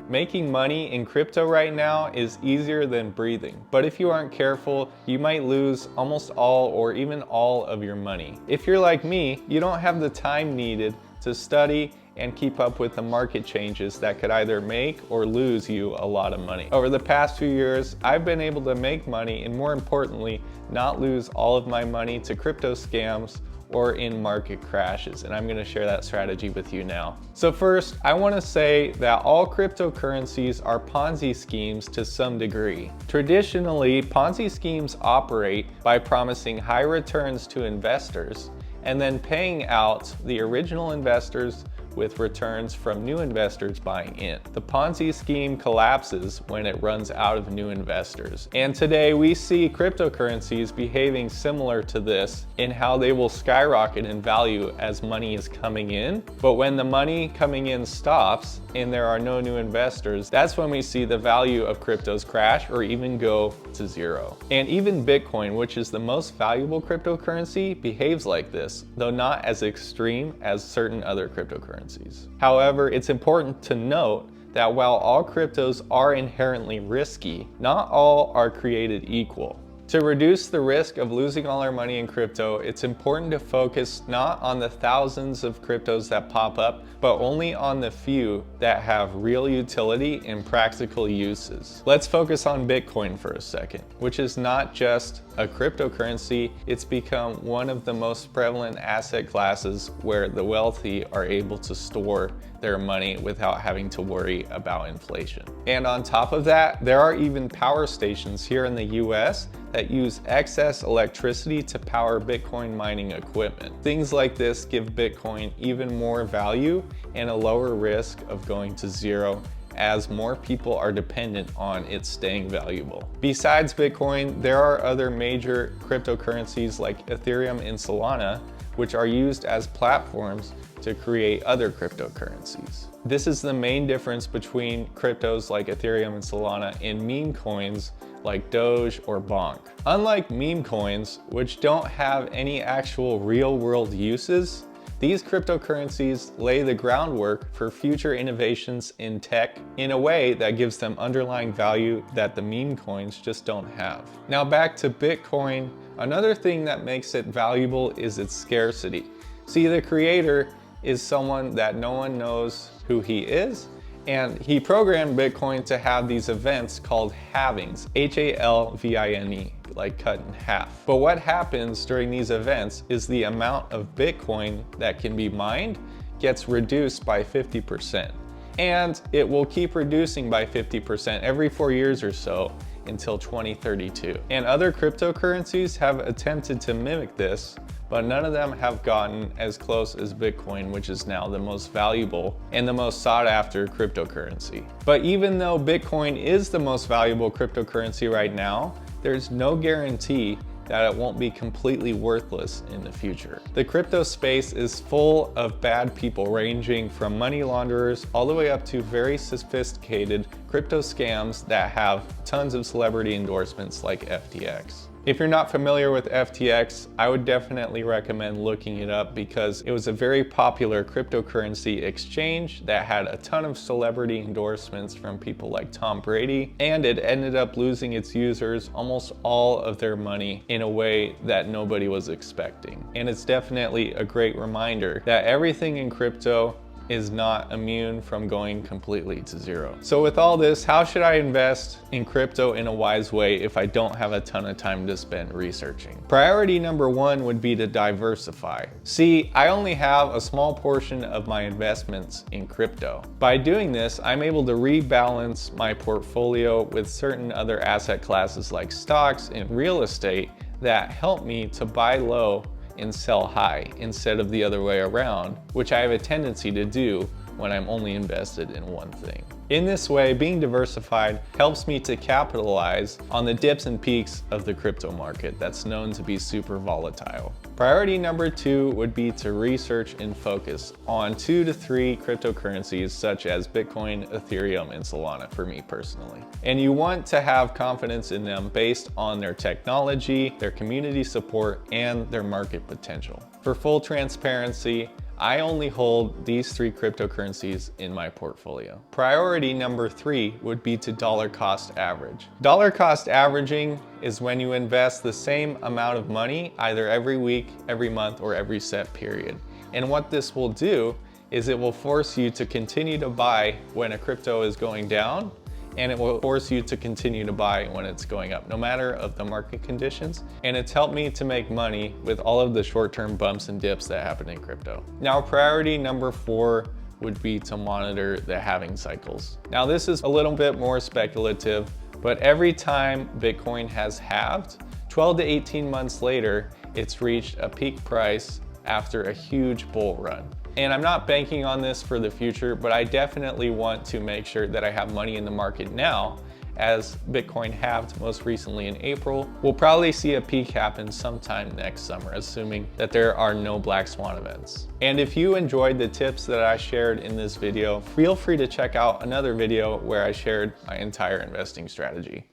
Making money in crypto right now is easier than breathing, but if you aren't careful, you might lose almost all or even all of your money. If you're like me, you don't have the time needed to study and keep up with the market changes that could either make or lose you a lot of money. Over the past few years, I've been able to make money and, more importantly, not lose all of my money to crypto scams or in market crashes, and I'm gonna share that strategy with you now. So first, I wanna say that all cryptocurrencies are Ponzi schemes to some degree. Traditionally, Ponzi schemes operate by promising high returns to investors and then paying out the original investors with returns from new investors buying in. The Ponzi scheme collapses when it runs out of new investors. And today we see cryptocurrencies behaving similar to this in how they will skyrocket in value as money is coming in. But when the money coming in stops and there are no new investors, that's when we see the value of cryptos crash or even go to zero. And even Bitcoin, which is the most valuable cryptocurrency, behaves like this, though not as extreme as certain other cryptocurrencies. However, it's important to note that while all cryptos are inherently risky, not all are created equal. To reduce the risk of losing all our money in crypto, it's important to focus not on the thousands of cryptos that pop up, but only on the few that have real utility and practical uses. Let's focus on Bitcoin for a second, which is not just a cryptocurrency, it's become one of the most prevalent asset classes where the wealthy are able to store their money without having to worry about inflation. And on top of that, there are even power stations here in the US that use excess electricity to power Bitcoin mining equipment. Things like this give Bitcoin even more value and a lower risk of going to zero as more people are dependent on it staying valuable. Besides Bitcoin, there are other major cryptocurrencies like Ethereum and Solana, which are used as platforms to create other cryptocurrencies. This is the main difference between cryptos like Ethereum and Solana and meme coins like Doge or Bonk. Unlike meme coins, which don't have any actual real-world uses, these cryptocurrencies lay the groundwork for future innovations in tech in a way that gives them underlying value that the meme coins just don't have. Now back to Bitcoin, another thing that makes it valuable is its scarcity. See, the creator is someone that no one knows who he is, and he programmed Bitcoin to have these events called halvings, H-A-L-V-I-N-E, like cut in half. But what happens during these events is the amount of Bitcoin that can be mined gets reduced by 50%. And it will keep reducing by 50% every 4 years or so until 2032. And other cryptocurrencies have attempted to mimic this, but none of them have gotten as close as Bitcoin, which is now the most valuable and the most sought after cryptocurrency. But even though Bitcoin is the most valuable cryptocurrency right now, there's no guarantee that it won't be completely worthless in the future. The crypto space is full of bad people, ranging from money launderers all the way up to very sophisticated crypto scams that have tons of celebrity endorsements like FTX. If you're not familiar with FTX, I would definitely recommend looking it up because it was a very popular cryptocurrency exchange that had a ton of celebrity endorsements from people like Tom Brady, and it ended up losing its users almost all of their money in a way that nobody was expecting. And it's definitely a great reminder that everything in crypto is not immune from going completely to zero. So with all this, how should I invest in crypto in a wise way if I don't have a ton of time to spend researching? Priority number one would be to diversify. See, I only have a small portion of my investments in crypto. By doing this, I'm able to rebalance my portfolio with certain other asset classes like stocks and real estate that help me to buy low and sell high instead of the other way around, which I have a tendency to do when I'm only invested in one thing. In this way, being diversified helps me to capitalize on the dips and peaks of the crypto market that's known to be super volatile. Priority number two would be to research and focus on 2 to 3 cryptocurrencies such as Bitcoin, Ethereum, and Solana for me personally. And you want to have confidence in them based on their technology, their community support, and their market potential. For full transparency, I only hold these 3 cryptocurrencies in my portfolio. Priority number 3 would be to dollar cost average. Dollar cost averaging is when you invest the same amount of money either every week, every month, or every set period. And what this will do is it will force you to continue to buy when a crypto is going down, and it will force you to continue to buy when it's going up, no matter of the market conditions. And it's helped me to make money with all of the short-term bumps and dips that happen in crypto. Now, priority number 4 would be to monitor the halving cycles. Now, this is a little bit more speculative, but every time Bitcoin has halved, 12 to 18 months later, it's reached a peak price after a huge bull run. And I'm not banking on this for the future, but I definitely want to make sure that I have money in the market now, as Bitcoin halved most recently in April. We'll probably see a peak happen sometime next summer, assuming that there are no black swan events. And if you enjoyed the tips that I shared in this video, feel free to check out another video where I shared my entire investing strategy.